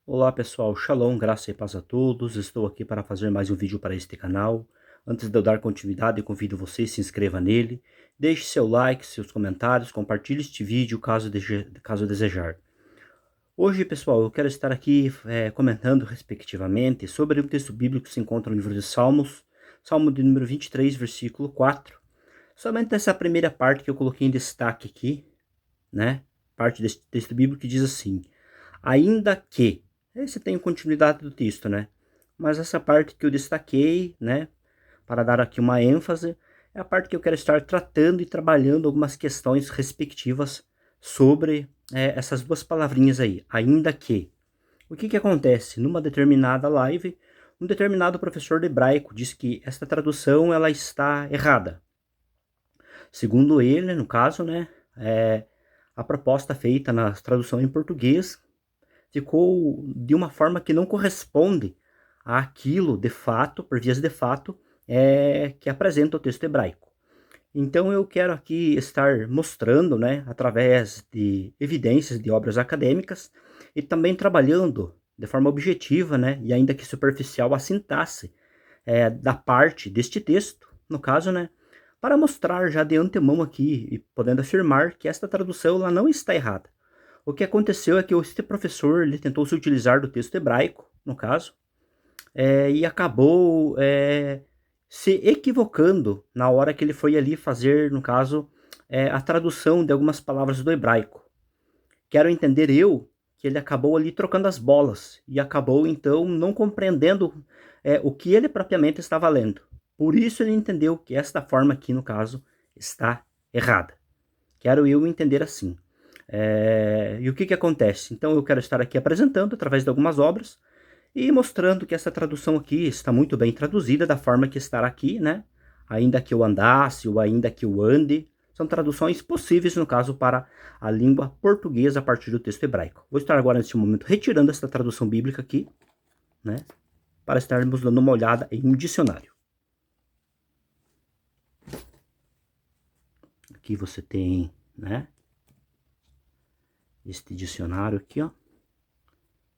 Olá pessoal, Shalom, graça e paz a todos. Estou aqui para fazer mais um vídeo para este canal. Antes de eu dar continuidade, eu convido você a se inscreva nele, deixe seu like, seus comentários, compartilhe este vídeo caso desejar. Hoje, pessoal, eu quero estar aqui comentando respectivamente sobre um texto bíblico que se encontra no livro de Salmos, Salmo de número 23, versículo 4. Somente essa primeira parte que eu coloquei em destaque aqui, né? Parte desse texto bíblico que diz assim: ainda que. Aí você tem continuidade do texto, né? Mas essa parte que eu destaquei, né, para dar aqui uma ênfase, é a parte que eu quero estar tratando e trabalhando algumas questões respectivas sobre essas duas palavrinhas aí, ainda que. O que acontece? Numa determinada live, um determinado professor de hebraico diz que esta tradução ela está errada. Segundo ele, no caso, né, a proposta feita na tradução em português ficou de uma forma que não corresponde àquilo de fato, por vias de fato, que apresenta o texto hebraico. Então eu quero aqui estar mostrando, né, através de evidências de obras acadêmicas e também trabalhando de forma objetiva, né, e ainda que superficial, a sintaxe da parte deste texto, no caso, né, para mostrar já de antemão aqui e podendo afirmar que esta tradução ela não está errada. O que aconteceu é que este professor ele tentou se utilizar do texto hebraico, no caso, e acabou se equivocando na hora que ele foi ali fazer, no caso, a tradução de algumas palavras do hebraico. Quero entender eu que ele acabou ali trocando as bolas e acabou então não compreendendo o que ele propriamente estava lendo. Por isso ele entendeu que esta forma aqui, no caso, está errada. Quero eu entender assim. E o que acontece? Então eu quero estar aqui apresentando através de algumas obras e mostrando que essa tradução aqui está muito bem traduzida da forma que está aqui, né? Ainda que eu andasse ou ainda que eu ande, são traduções possíveis, no caso, para a língua portuguesa a partir do texto hebraico. Vou estar agora, neste momento, retirando essa tradução bíblica aqui, né? Para estarmos dando uma olhada em um dicionário. Aqui você tem, né? Este dicionário aqui, ó.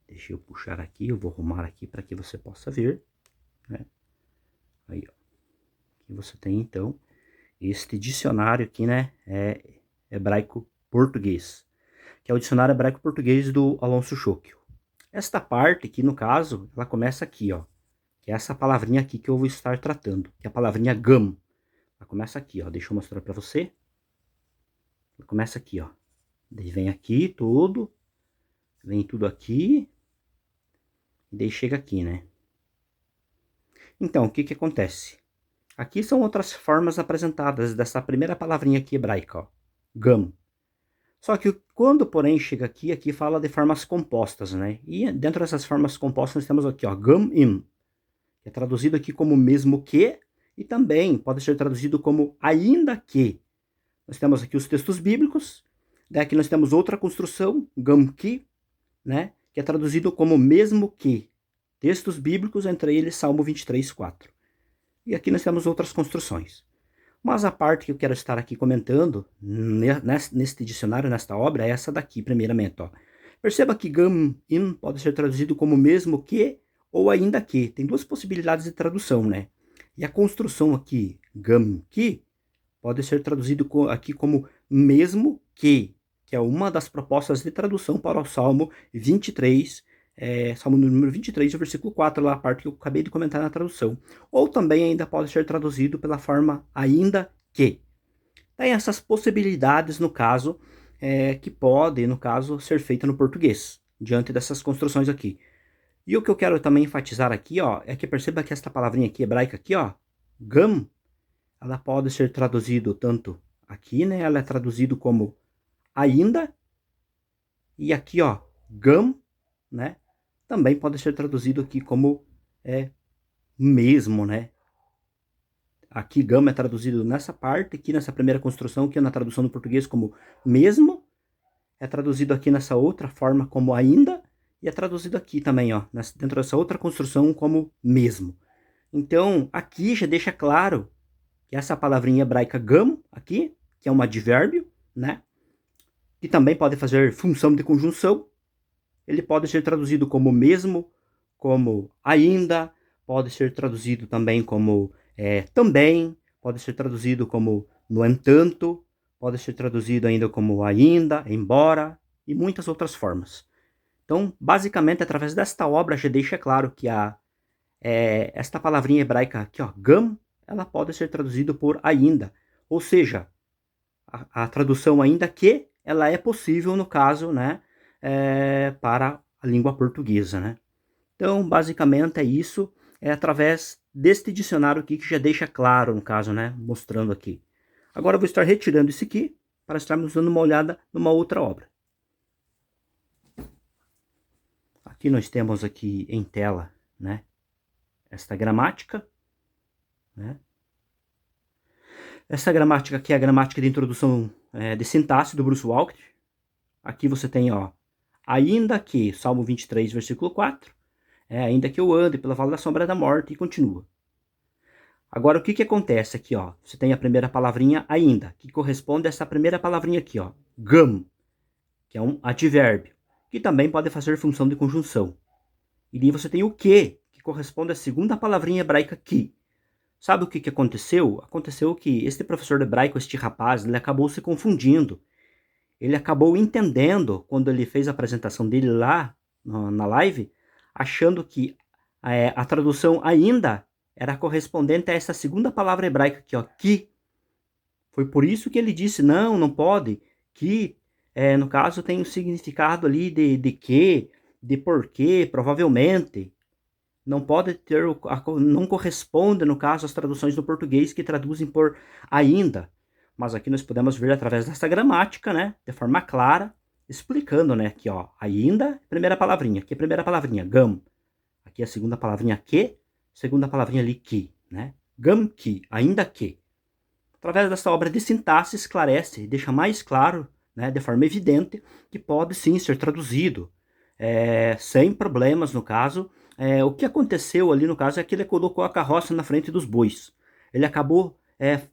Deixa eu puxar aqui, eu vou arrumar aqui para que você possa ver, né? Aí, ó. Aqui você tem, então, este dicionário aqui, né? Hebraico-português, que é o dicionário hebraico-português do Alonso Schockel. Esta parte aqui, no caso, ela começa aqui, ó. Que é essa palavrinha aqui que eu vou estar tratando, que é a palavrinha gam. Ela começa aqui, ó. Deixa eu mostrar para você. Ela começa aqui, ó. Daí vem aqui tudo. Vem tudo aqui. E daí chega aqui, né? Então, o que acontece? Aqui são outras formas apresentadas dessa primeira palavrinha aqui hebraica, ó. Gam. Só que quando, porém, chega aqui, aqui fala de formas compostas, né? E dentro dessas formas compostas nós temos aqui, ó, gam-im, que é traduzido aqui como mesmo que, e também pode ser traduzido como ainda que. Nós temos aqui os textos bíblicos, daqui nós temos outra construção, gam-ki, né? Que é traduzido como mesmo que. Textos bíblicos, entre eles Salmo 23, 4. E aqui nós temos outras construções. Mas a parte que eu quero estar aqui comentando neste dicionário, nesta obra, é essa daqui, primeiramente. Ó. Perceba que gam-in pode ser traduzido como mesmo que ou ainda que. Tem duas possibilidades de tradução, né? E a construção aqui, gam-ki, pode ser traduzido aqui como mesmo que é uma das propostas de tradução para o Salmo 23, Salmo número 23, o versículo 4, lá a parte que eu acabei de comentar na tradução. Ou também ainda pode ser traduzido pela forma ainda que. Tem essas possibilidades, no caso, que podem, no caso, ser feita no português, diante dessas construções aqui. E o que eu quero também enfatizar aqui, ó, é que perceba que esta palavrinha aqui, hebraica aqui, ó, gam, ela pode ser traduzido tanto aqui, né, ela é traduzido como ainda, e aqui, ó, gam, né, também pode ser traduzido aqui como mesmo, né? Aqui gama é traduzido nessa parte, aqui nessa primeira construção, que é na tradução do português como mesmo, é traduzido aqui nessa outra forma como ainda, e é traduzido aqui também, ó, dentro dessa outra construção como mesmo. Então, aqui já deixa claro que essa palavrinha hebraica gam, aqui, que é um advérbio, né? Que também pode fazer função de conjunção, ele pode ser traduzido como mesmo, como ainda, pode ser traduzido também como também, pode ser traduzido como no entanto, pode ser traduzido ainda como ainda, embora, e muitas outras formas. Então, basicamente, através desta obra, já deixa claro que esta palavrinha hebraica aqui, ó, gam, ela pode ser traduzida por ainda, ou seja, a tradução ainda que ela é possível no caso, né, para a língua portuguesa, né. Então, basicamente é isso, através deste dicionário aqui que já deixa claro, no caso, né, mostrando aqui. Agora eu vou estar retirando isso aqui para estarmos dando uma olhada numa outra obra. Aqui nós temos aqui em tela, né, esta gramática, né. Essa gramática aqui é a gramática de introdução de sintaxe do Bruce Walker. Aqui você tem, ó, ainda que, Salmo 23, versículo 4, ainda que eu ande pela vale da sombra da morte, e continua. Agora, o que acontece aqui, ó? Você tem a primeira palavrinha ainda, que corresponde a essa primeira palavrinha aqui, ó, gam, que é um advérbio, que também pode fazer função de conjunção. E daí você tem o que corresponde à segunda palavrinha hebraica que. Sabe o que aconteceu? Aconteceu que este professor de hebraico, este rapaz, ele acabou se confundindo. Ele acabou entendendo, quando ele fez a apresentação dele lá na live, achando que a tradução ainda era correspondente a essa segunda palavra hebraica aqui, ó, que. Foi por isso que ele disse, não pode, que, no caso, tem um significado ali de que, de porquê, provavelmente. Não pode ter, não corresponde, no caso, às traduções do português que traduzem por ainda. Mas aqui nós podemos ver através dessa gramática, né, de forma clara, explicando, né, aqui, ó, ainda, primeira palavrinha, aqui primeira palavrinha, gam. Aqui a segunda palavrinha que, segunda palavrinha ali que, né, gam que, ainda que. Através dessa obra de sintaxe esclarece e deixa mais claro, né, de forma evidente, que pode sim ser traduzido, sem problemas no caso. O que aconteceu ali no caso é que ele colocou a carroça na frente dos bois. Ele acabou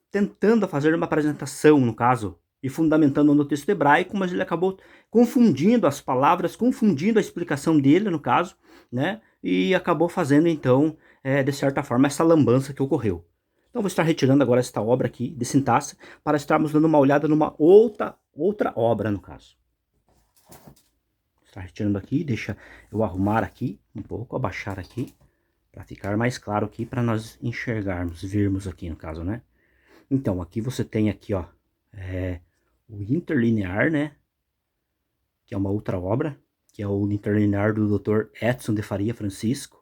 tentando fazer uma apresentação, no caso, e fundamentando no texto hebraico, mas ele acabou confundindo as palavras, confundindo a explicação dele, no caso, né, e acabou fazendo, então, de certa forma, essa lambança que ocorreu. Então, vou estar retirando agora esta obra aqui de sintaxe para estarmos dando uma olhada numa outra obra, no caso. Está retirando aqui, deixa eu arrumar aqui um pouco, abaixar aqui, para ficar mais claro aqui, para nós enxergarmos, virmos aqui no caso, né? Então, aqui você tem aqui, ó, o interlinear, né? Que é uma outra obra, que é o interlinear do Dr. Edson de Faria Francisco.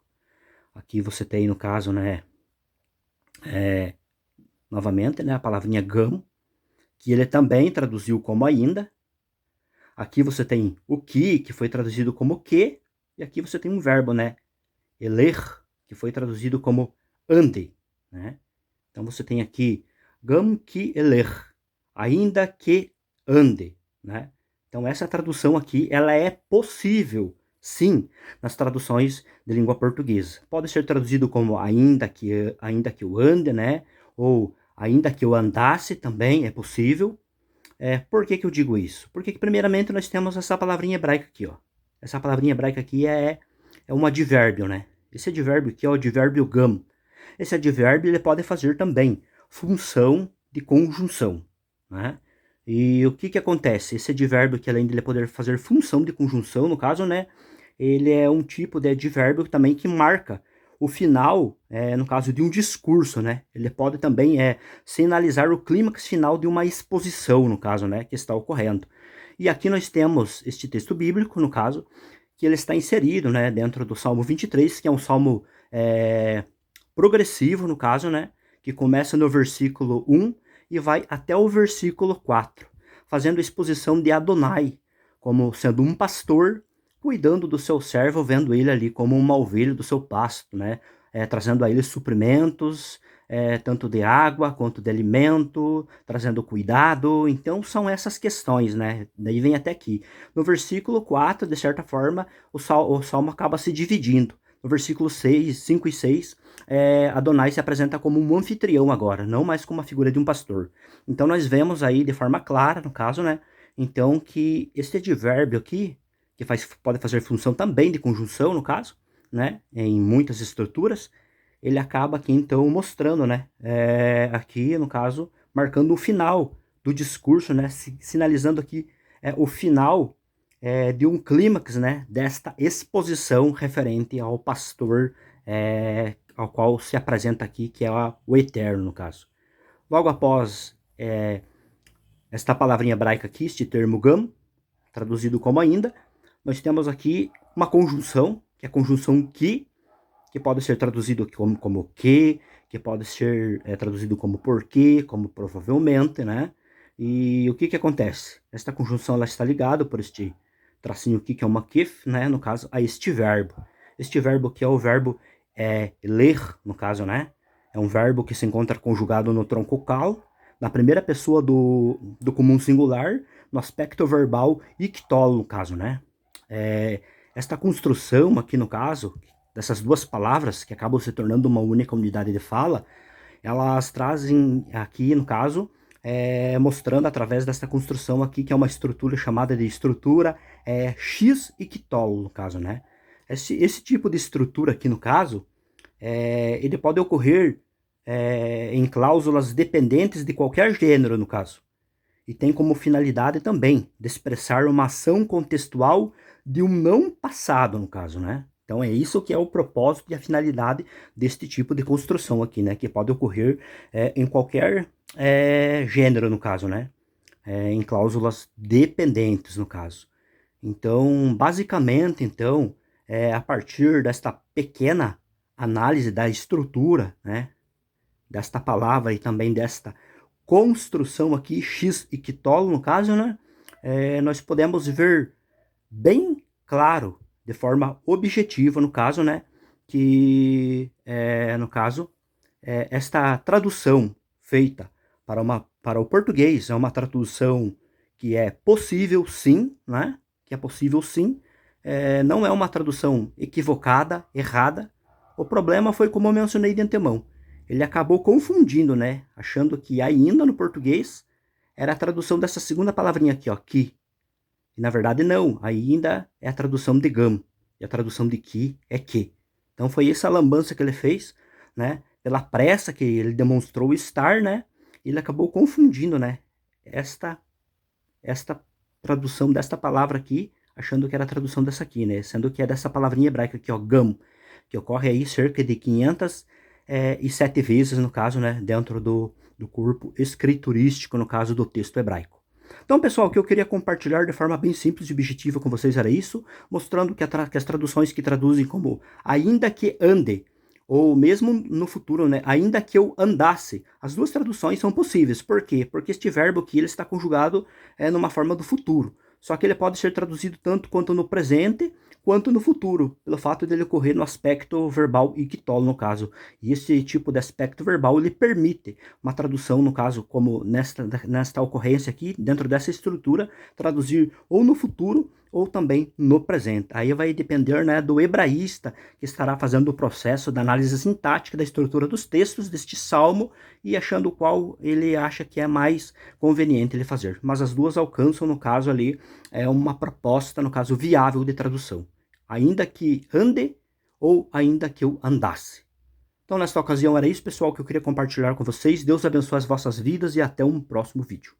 Aqui você tem, no caso, né, novamente, né, a palavrinha gam, que ele também traduziu como ainda. Aqui você tem o que foi traduzido como que, e aqui você tem um verbo, né, eler, que foi traduzido como ande, né. Então você tem aqui gam que eler, ainda que ande, né. Então essa tradução aqui, ela é possível, sim, nas traduções de língua portuguesa. Pode ser traduzido como ainda que eu ande, né, ou ainda que eu andasse, também é possível. Por que eu digo isso? Porque primeiramente nós temos essa palavrinha hebraica aqui, ó. Essa palavrinha hebraica aqui é um advérbio, né? Esse advérbio aqui é o advérbio gam. Esse advérbio ele pode fazer também função de conjunção, né? E o que acontece? Esse advérbio que além de ele poder fazer função de conjunção, no caso, né? Ele é um tipo de advérbio também que marca o final, no caso de um discurso, né? Ele pode também sinalizar o clímax final de uma exposição, no caso, né, que está ocorrendo. E aqui nós temos este texto bíblico, no caso, que ele está inserido, né, dentro do Salmo 23, que é um salmo progressivo, no caso, né, que começa no versículo 1 e vai até o versículo 4, fazendo a exposição de Adonai como sendo um pastor cuidando do seu servo, vendo ele ali como uma ovelha do seu pasto, né? Trazendo a ele suprimentos, tanto de água quanto de alimento, trazendo cuidado. Então são essas questões, né? Daí vem até aqui. No versículo 4, de certa forma, o salmo acaba se dividindo. No versículo 6, 5 e 6, Adonai se apresenta como um anfitrião agora, não mais como a figura de um pastor. Então nós vemos aí de forma clara, no caso, né? Então que este advérbio aqui, que que pode fazer função também de conjunção, no caso, né, em muitas estruturas, ele acaba aqui, então, mostrando, né, aqui, no caso, marcando o final do discurso, né, sinalizando aqui o final de um clímax, né, desta exposição referente ao pastor ao qual se apresenta aqui, que é o Eterno, no caso. Logo após esta palavrinha hebraica aqui, este termo gam, traduzido como ainda, nós temos aqui uma conjunção, que é a conjunção que pode ser traduzido como que pode ser traduzido como porque, como provavelmente, né? E o que acontece? Esta conjunção ela está ligada por este tracinho aqui, que é uma kif, né? No caso, a este verbo. Este verbo que é o verbo ler, no caso, né? É um verbo que se encontra conjugado no tronco cal, na primeira pessoa do comum singular, no aspecto verbal iktol, no caso, né? Esta construção aqui, no caso, dessas duas palavras, que acabam se tornando uma única unidade de fala, elas trazem aqui, no caso, mostrando através dessa construção aqui, que é uma estrutura chamada de estrutura X iktol, no caso, né? Esse tipo de estrutura aqui, no caso, ele pode ocorrer em cláusulas dependentes de qualquer gênero, no caso. E tem como finalidade também de expressar uma ação contextual de um não passado, no caso, né? Então é isso que é o propósito e a finalidade deste tipo de construção aqui, né? Que pode ocorrer em qualquer gênero, no caso, né? Em cláusulas dependentes, no caso. Então, basicamente, então, a partir desta pequena análise da estrutura, né? Desta palavra e também desta construção aqui, x e quitolo, no caso, né? Nós podemos ver bem claro, de forma objetiva, no caso, né? Que, no caso, esta tradução feita para o português é uma tradução que é possível sim, né? Que é possível sim. Não é uma tradução equivocada, errada. O problema foi como eu mencionei de antemão. Ele acabou confundindo, né? Achando que ainda no português era a tradução dessa segunda palavrinha aqui, ó, que. E na verdade não, ainda é a tradução de gam. E a tradução de que é que. Então foi essa lambança que ele fez, né? Pela pressa que ele demonstrou estar, né? Ele acabou confundindo, né? Esta tradução desta palavra aqui, achando que era a tradução dessa aqui, né? Sendo que é dessa palavrinha hebraica aqui, ó, gam, que ocorre aí cerca de 507 vezes, no caso, né, dentro do corpo escriturístico, no caso do texto hebraico. Então, pessoal, o que eu queria compartilhar de forma bem simples e objetiva com vocês era isso, mostrando que as traduções que traduzem como ainda que ande, ou mesmo no futuro, né, ainda que eu andasse, as duas traduções são possíveis. Por quê? Porque este verbo aqui ele está conjugado numa forma do futuro. Só que ele pode ser traduzido tanto quanto no presente, quanto no futuro, pelo fato dele ocorrer no aspecto verbal iktol, no caso. E esse tipo de aspecto verbal, ele permite uma tradução, no caso, como nesta ocorrência aqui, dentro dessa estrutura, traduzir ou no futuro, ou também no presente. Aí vai depender, né, do hebraísta que estará fazendo o processo da análise sintática da estrutura dos textos deste salmo e achando qual ele acha que é mais conveniente ele fazer. Mas as duas alcançam, no caso ali, uma proposta, no caso, viável de tradução. Ainda que ande ou ainda que eu andasse. Então, nesta ocasião era isso, pessoal, que eu queria compartilhar com vocês. Deus abençoe as vossas vidas e até um próximo vídeo.